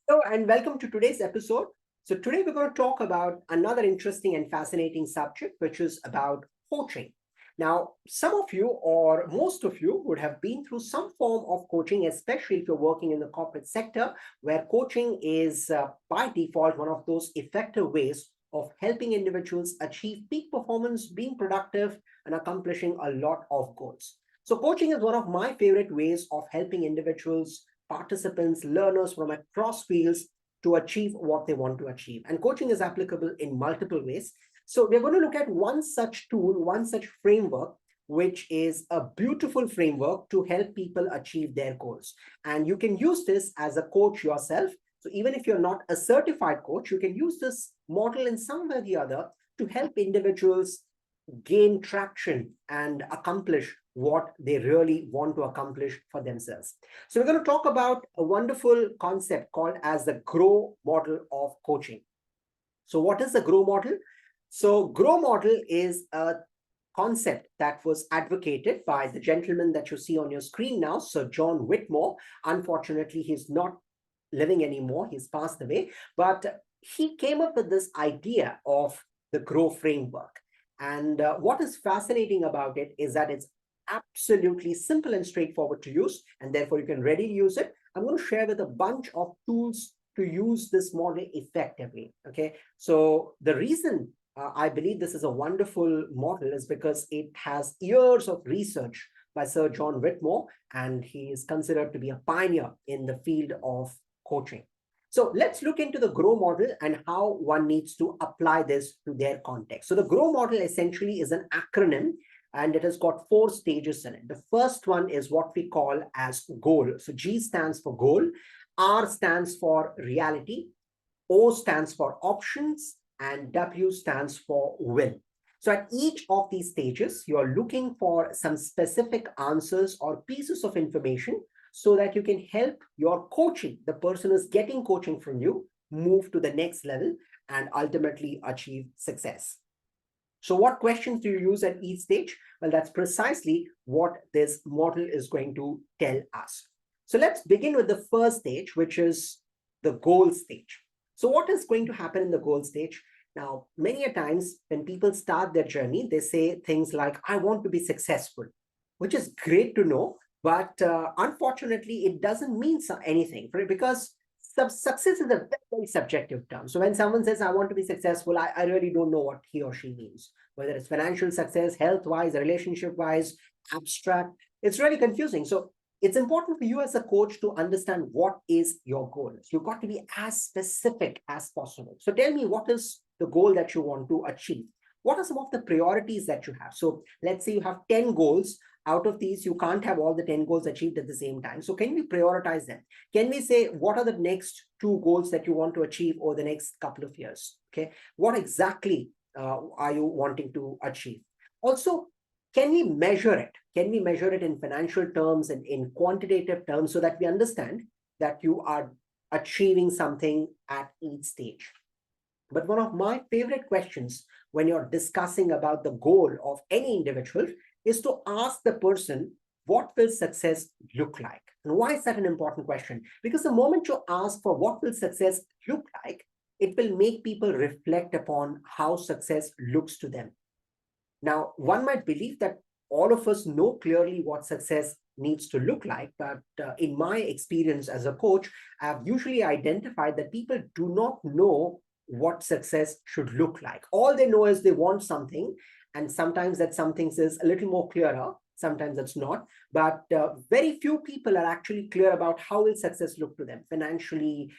Hello and welcome to today's episode. So, today we're going to talk about another interesting and fascinating subject, which is about coaching. Now, some of you, or most of you, would have been through some form of coaching, especially if you're working in the corporate sector, where coaching is by default one of those effective ways of helping individuals achieve peak performance, being productive, and accomplishing a lot of goals. So, coaching is one of my favorite ways of helping individuals, participants, learners from across fields to achieve what they want to achieve. And coaching is applicable in multiple ways. So we're going to look at one such tool, one such framework, which is a beautiful framework to help people achieve their goals. And you can use this as a coach yourself. So even if you're not a certified coach, you can use this model in some way or the other to help individuals gain traction and accomplish what they really want to accomplish for themselves. So we're going to talk about a wonderful concept called as the grow model of coaching. So what is the grow model? So grow model is a concept that was advocated by the gentleman that you see on your screen now, Sir John Whitmore. Unfortunately, he's not living anymore. He's passed away, but he came up with this idea of the grow framework. And what is fascinating about it is that it's absolutely simple and straightforward to use, and therefore you can readily use it. I'm going to share with a bunch of tools to use this model effectively. Okay, so the reason I believe this is a wonderful model is because it has years of research by Sir John Whitmore, and he is considered to be a pioneer in the field of coaching. So let's look into the GROW model and how one needs to apply this to their context. So the GROW model essentially is an acronym, and it has got 4 stages in it. The first one is what we call as goal. So G stands for goal, R stands for reality, O stands for options, and W stands for will. So at each of these stages, you're looking for some specific answers or pieces of information so that you can help your coaching, the person who's getting coaching from you, move to the next level and ultimately achieve success. So what questions do you use at each stage? Well, that's precisely what this model is going to tell us. So let's begin with the first stage, which is the goal stage. So what is going to happen in the goal stage? Now, many a times when people start their journey, they say things like, I want to be successful, which is great to know. But unfortunately, it doesn't mean anything because success is a very, very subjective term. So when someone says, I want to be successful, I really don't know what he or she means, whether it's financial success, health wise, relationship wise, abstract. It's really confusing. So it's important for you as a coach to understand what is your goal. You've got to be as specific as possible. So tell me, what is the goal that you want to achieve? What are some of the priorities that you have? So let's say you have 10 goals. Out of these, you can't have all the 10 goals achieved at the same time. So can we prioritize them? Can we say, what are the next 2 goals that you want to achieve over the next couple of years? Okay, what exactly are you wanting to achieve? Also, can we measure it? Can we measure it in financial terms and in quantitative terms so that we understand that you are achieving something at each stage? But one of my favorite questions when you're discussing about the goal of any individual is to ask the person, what will success look like? And why is that an important question? Because the moment you ask for what will success look like, it will make people reflect upon how success looks to them. Now, one might believe that all of us know clearly what success needs to look like, but in my experience as a coach, I've usually identified that people do not know what success should look like. All they know is they want something, and sometimes that something is a little more clearer, sometimes it's not, but very few people are actually clear about how will success look to them financially,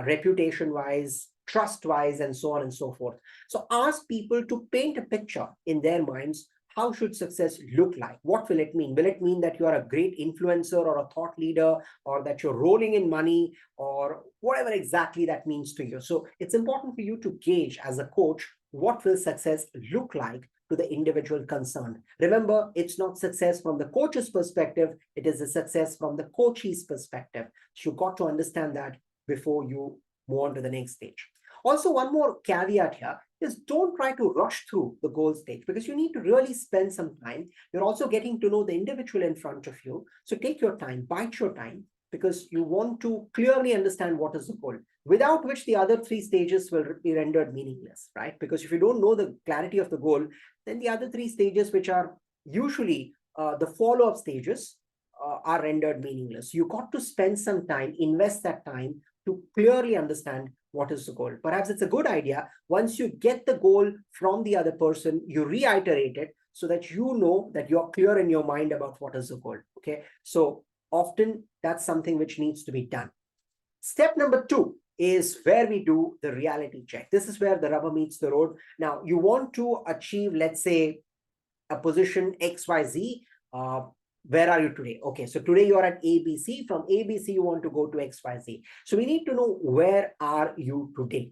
reputation wise, trust wise, and so on and so forth. So ask people to paint a picture in their minds. How should success look like? What will it mean? Will it mean that you are a great influencer or a thought leader, or that you're rolling in money, or whatever exactly that means to you? So it's important for you to gauge as a coach, what will success look like to the individual concerned. Remember, it's not success from the coach's perspective, it is a success from the coachee's perspective. So you've got to understand that before you move on to the next stage. Also, one more caveat here is don't try to rush through the goal stage because you need to really spend some time. You're also getting to know the individual in front of you. So take your time, bite your time, because you want to clearly understand what is the goal. without which the other three stages will be rendered meaningless, right? Because if you don't know the clarity of the goal, then the other three stages, which are usually the follow-up stages, are rendered meaningless. You got to spend some time, invest that time to clearly understand what is the goal. Perhaps it's a good idea, once you get the goal from the other person, you reiterate it so that you know that you're clear in your mind about what is the goal. Okay, so often that's something which needs to be done. Step number 2 is where we do the reality check. This is where the rubber meets the road. Now, you want to achieve, let's say, a position XYZ. Where are you today? Okay, so today you are at ABC. From ABC, you want to go to XYZ. So we need to know, where are you today?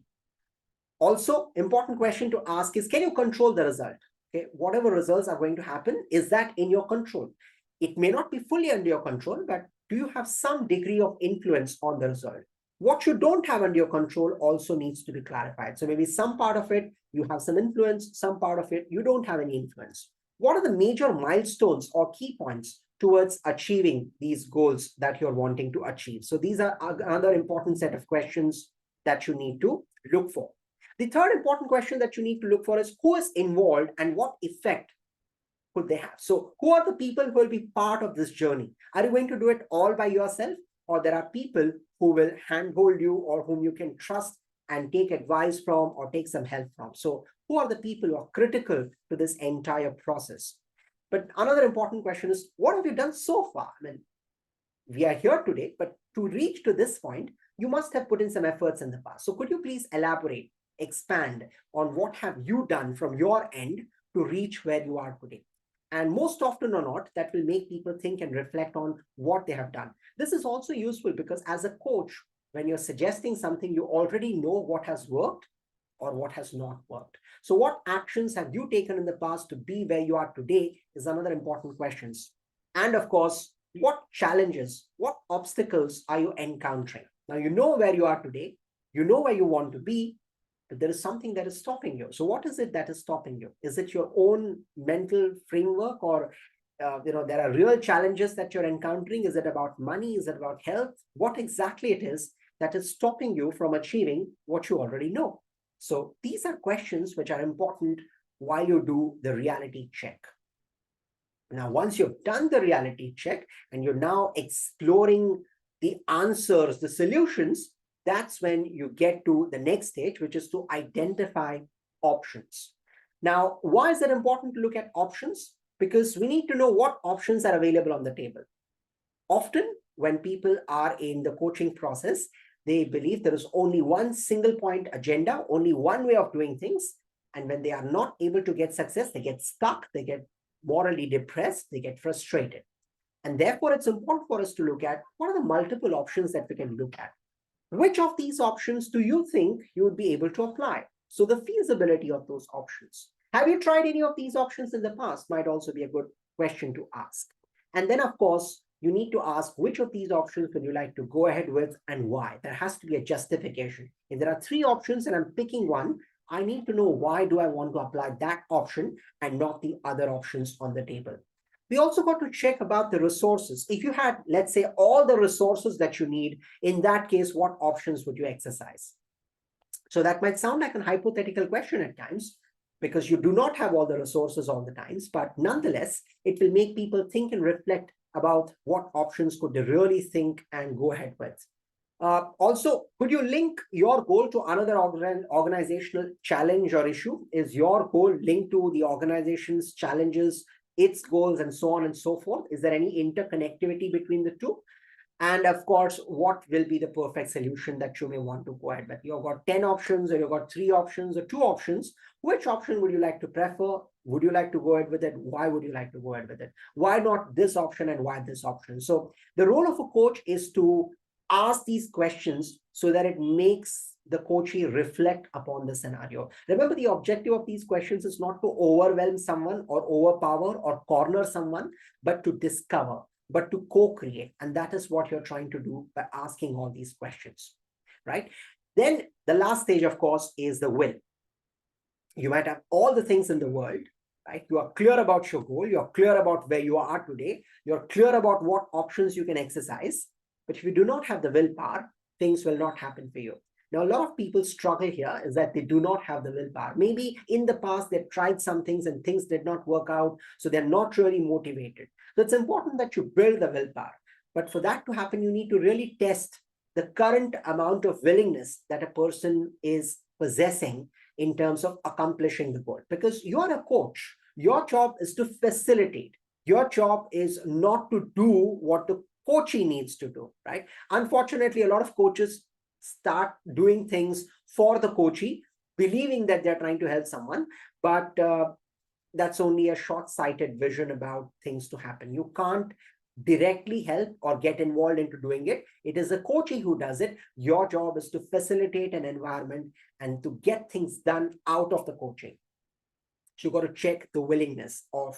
Also, important question to ask is, can you control the result? Okay, whatever results are going to happen, is that in your control? It may not be fully under your control, but do you have some degree of influence on the result? What you don't have under your control also needs to be clarified. So maybe some part of it, you have some influence, some part of it, you don't have any influence. What are the major milestones or key points towards achieving these goals that you're wanting to achieve? So these are another important set of questions that you need to look for. The third important question that you need to look for is, who is involved and what effect could they have? So who are the people who will be part of this journey? Are you going to do it all by yourself, or there are people who will handhold you or whom you can trust and take advice from or take some help from? So who are the people who are critical to this entire process? But another important question is, what have you done so far? I mean, we are here today, but to reach to this point, you must have put in some efforts in the past. So could you please elaborate, expand on what have you done from your end to reach where you are today? And most often or not, that will make people think and reflect on what they have done. This is also useful because as a coach, when you're suggesting something, you already know what has worked or what has not worked. So what actions have you taken in the past to be where you are today is another important question. And of course, what challenges, what obstacles are you encountering? Now, you know where you are today, you know where you want to be, but there is something that is stopping you. So what is it that is stopping you? Is it your own mental framework, or there are real challenges that you're encountering? Is it about money? Is it about health? What exactly it is that is stopping you from achieving what you already know? So these are questions which are important while you do the reality check. Now, once you've done the reality check and you're now exploring the answers, the solutions, that's when you get to the next stage, which is to identify options. Now, why is it important to look at options? Because we need to know what options are available on the table. Often, when people are in the coaching process, they believe there is only one single point agenda, only one way of doing things. And when they are not able to get success, they get stuck, they get morally depressed, they get frustrated. And therefore, it's important for us to look at what are the multiple options that we can look at. Which of these options do you think you would be able to apply? So the feasibility of those options. Have you tried any of these options in the past? Might also be a good question to ask. And then, of course, you need to ask which of these options would you like to go ahead with and why. There has to be a justification. If there are 3 options and I'm picking one, I need to know why do I want to apply that option and not the other options on the table. We also got to check about the resources. If you had, let's say, all the resources that you need, in that case, what options would you exercise? So that might sound like a hypothetical question at times, because you do not have all the resources all the times, but nonetheless, it will make people think and reflect about what options could they really think and go ahead with. Also, could you link your goal to another organizational challenge or issue? Is your goal linked to the organization's challenges, its goals, and so on and so forth? Is there any interconnectivity between the two? And of course, what will be the perfect solution that you may want to go ahead with? You've got 10 options, or you've got 3 options, or 2 options. Which option would you like to prefer? Would you like to go ahead with it? Why would you like to go ahead with it? Why not this option and why this option? So the role of a coach is to ask these questions so that it makes the coachee reflect upon the scenario. Remember, the objective of these questions is not to overwhelm someone or overpower or corner someone, but to discover, but to co-create. And that is what you're trying to do by asking all these questions, right? Then the last stage, of course, is the will. You might have all the things in the world, right? You are clear about your goal. You're clear about where you are today. You're clear about what options you can exercise. But if you do not have the willpower, things will not happen for you. Now, a lot of people struggle here is that they do not have the willpower. Maybe in the past they've tried some things and things did not work out, so they're not really motivated. So it's important that you build the willpower. But for that to happen, you need to really test the current amount of willingness that a person is possessing in terms of accomplishing the goal. Because you are a coach, your job is to facilitate. Your job is not to do what the coachee needs to do, right? Unfortunately, a lot of coaches start doing things for the coachee, believing that they're trying to help someone, but that's only a short-sighted vision about things to happen. You can't directly help or get involved into doing it. It is a coachee who does it. Your job is to facilitate an environment and to get things done out of the coaching. So you've got to check the willingness of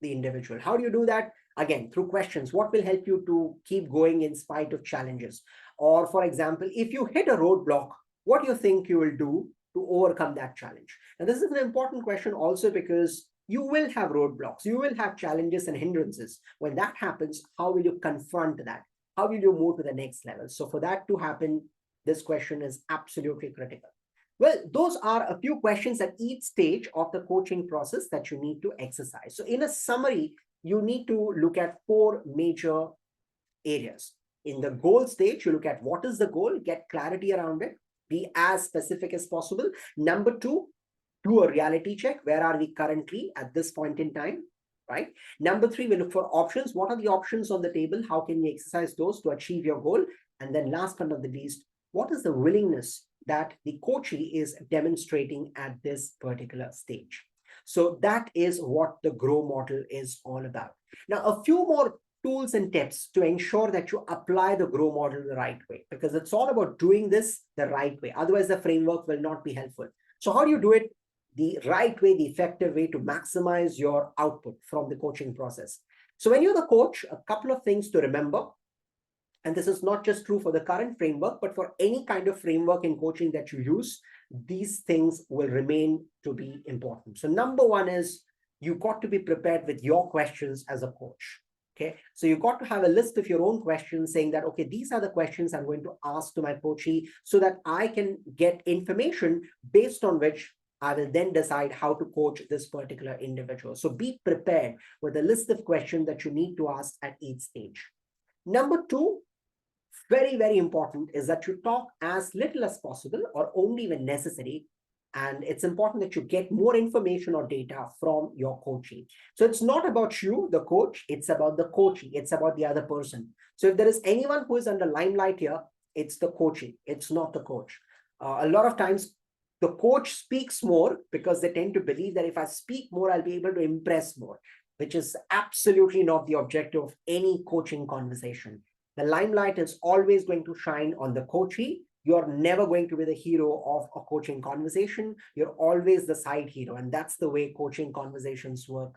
the individual. How do you do that? Again, through questions. What will help you to keep going in spite of challenges? Or for example, if you hit a roadblock, what do you think you will do to overcome that challenge? And this is an important question also because you will have roadblocks, you will have challenges and hindrances. When that happens, how will you confront that? How will you move to the next level? So for that to happen, this question is absolutely critical. Well, those are a few questions at each stage of the coaching process that you need to exercise. So in a summary, you need to look at 4 major areas. In the goal stage, you look at what is the goal, get clarity around it, be as specific as possible. Number 2, do a reality check. Where are we currently at this point in time, right? Number 3, we look for options. What are the options on the table? How can we exercise those to achieve your goal? And then last but not the least, what is the willingness that the coachee is demonstrating at this particular stage? So that is what the GROW model is all about. Now, a few more tools and tips to ensure that you apply the GROW model the right way, because it's all about doing this the right way. Otherwise, the framework will not be helpful. So how do you do it the right way, the effective way to maximize your output from the coaching process? So when you're the coach, a couple of things to remember. And this is not just true for the current framework, but for any kind of framework in coaching that you use, these things will remain to be important. So number 1 is you've got to be prepared with your questions as a coach. Okay, so you've got to have a list of your own questions saying that, okay, these are the questions I'm going to ask to my coachee so that I can get information based on which I will then decide how to coach this particular individual. So be prepared with a list of questions that you need to ask at each stage. Number 2, very, very important, is that you talk as little as possible or only when necessary. And it's important that you get more information or data from your coachee. So it's not about you, the coach, it's about the coachee, it's about the other person. So if there is anyone who is under limelight here, it's the coachee, it's not the coach. A lot of times, the coach speaks more because they tend to believe that if I speak more, I'll be able to impress more, which is absolutely not the objective of any coaching conversation. The limelight is always going to shine on the coachee. You're never going to be the hero of a coaching conversation. You're always the side hero. And that's the way coaching conversations work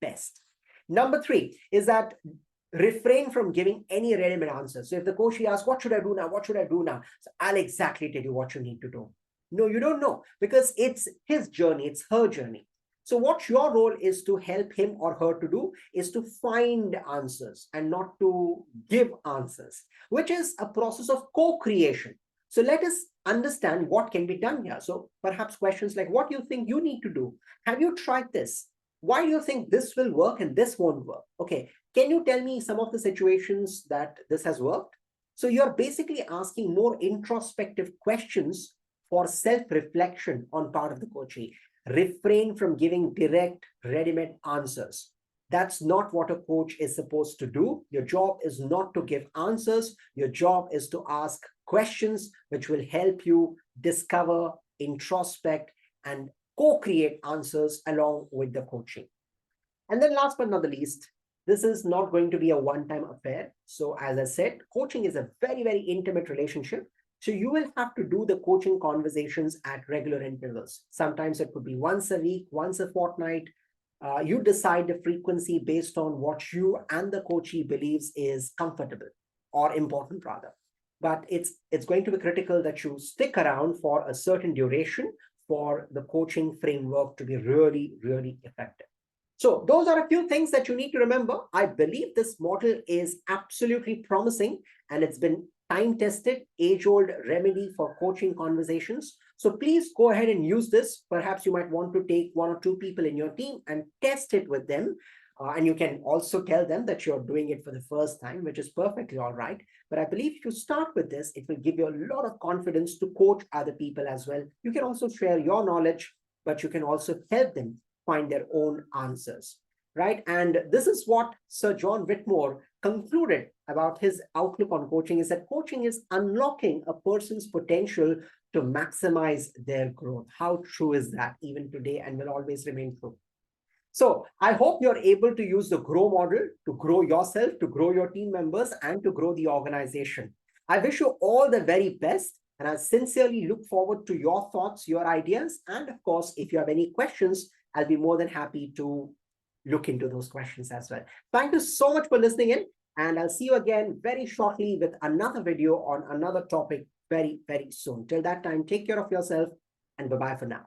best. Number 3 is that refrain from giving any ready-made answers. So if the coachee asks, what should I do now? What should I do now? So I'll exactly tell you what you need to do. No, you don't know, because it's his journey, it's her journey. So what your role is to help him or her to do is to find answers and not to give answers, which is a process of co-creation. So let us understand what can be done here. So perhaps questions like, what do you think you need to do? Have you tried this? Why do you think this will work and this won't work? Okay, can you tell me some of the situations that this has worked? So you're basically asking more introspective questions for self-reflection on part of the coachee. Refrain from giving direct, ready-made answers. That's not what a coach is supposed to do. Your job is not to give answers. Your job is to ask questions which will help you discover, introspect, and co-create answers along with the coaching. And then last but not the least, this is not going to be a one-time affair. So as I said, coaching is a very, very intimate relationship. So you will have to do the coaching conversations at regular intervals. Sometimes it could be once a week, once a fortnight. You decide the frequency based on what you and the coachee believes is comfortable or important rather. But it's going to be critical that you stick around for a certain duration for the coaching framework to be really, really effective. So those are a few things that you need to remember. I believe this model is absolutely promising and it's been time-tested, age-old remedy for coaching conversations. So please go ahead and use this. Perhaps you might want to take 1 or 2 people in your team and test it with them. And you can also tell them that you're doing it for the first time, which is perfectly all right. But I believe if you start with this, it will give you a lot of confidence to coach other people as well. You can also share your knowledge, but you can also help them find their own answers, right? And this is what Sir John Whitmore concluded about his outlook on coaching, is that coaching is unlocking a person's potential to maximize their growth. How true is that even today, and will always remain true? So I hope you're able to use the GROW model to grow yourself, to grow your team members, and to grow the organization. I wish you all the very best, and I sincerely look forward to your thoughts, your ideas, and of course, if you have any questions, I'll be more than happy to look into those questions as well. Thank you so much for listening in, and I'll see you again very shortly with another video on another topic very, very soon. Till that time, take care of yourself, and bye-bye for now.